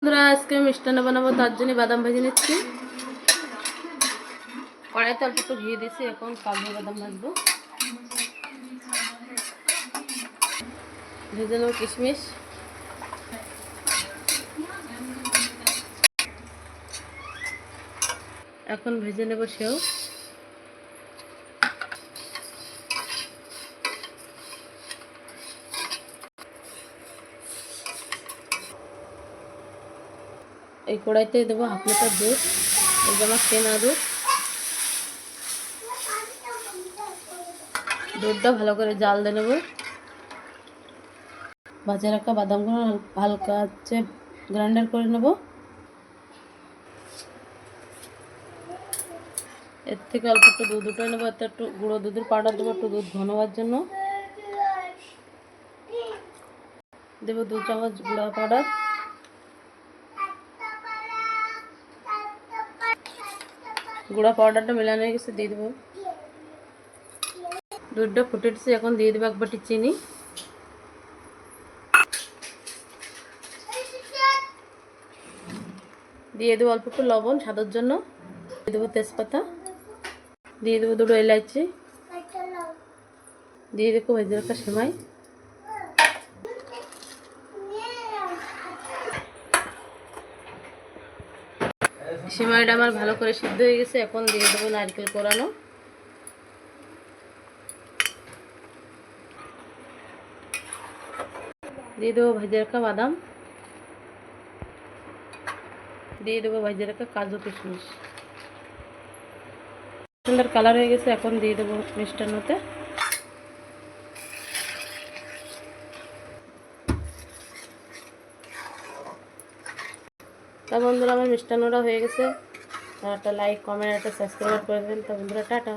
বন্ধুরা আজকে মিষ্টান্ন বানাবো, তার জন্য বাদাম ভেজে নিচ্ছি। কড়াইতে অল্প একটু ঘি দিয়েছি, এখন কাজু বাদাম ভাজবো। ভেজে নেবো কিশমিশ, এখন ভেজে নেব সেও। এই কড়াইতে দেবো হাফ লিটার দুধ, এই যে আমার কেনা দুধ। দুধটা ভালো করে জাল দিয়ে নেবো। ভাজা রাখা বাদামগুলো হালকা হচ্ছে গ্রাইন্ডার করে নেব। এর থেকে অল্প একটু দুধ উঠে নেবো, এতে একটু গুঁড়ো দুধের পাউডার দেবো, একটু দুধ ঘন হওয়ার জন্য। দেবো 2 চামচ গুঁড়া পাউডার, গুঁড়া পাউডারটা মেলানো হয়ে গেছে, দিয়ে দেবো। দুধটা ফুটে উঠেছে, এখন দিয়ে দেবো 1 বাটি চিনি, দিয়ে দেবো অল্প একটু লবণ স্বাদের জন্য, দিয়ে দেবো তেজপাতা, দিয়ে দেবো 2 এলাচি, দিয়ে দেবো ভেজে রাখা সেমাই। সেমাইটা আমার ভালো করে সিদ্ধ হয়ে গেছে, এখন দিয়ে দেবো নারকেল কোরানো, দিয়ে দেবো ভেজে রাখা বাদাম, দিয়ে দেবো ভেজে রাখা কাজু কিশমিশ। সুন্দর কালার হয়ে গেছে, এখন দিয়ে দেবো মিষ্টান্নতে। তা বন্ধুরা আমার মিষ্টান্নটা হয়ে গেছে, একটা লাইক কমেন্ট একটা সাবস্ক্রাইব করে দেবেন। তা বন্ধুরা টাটা।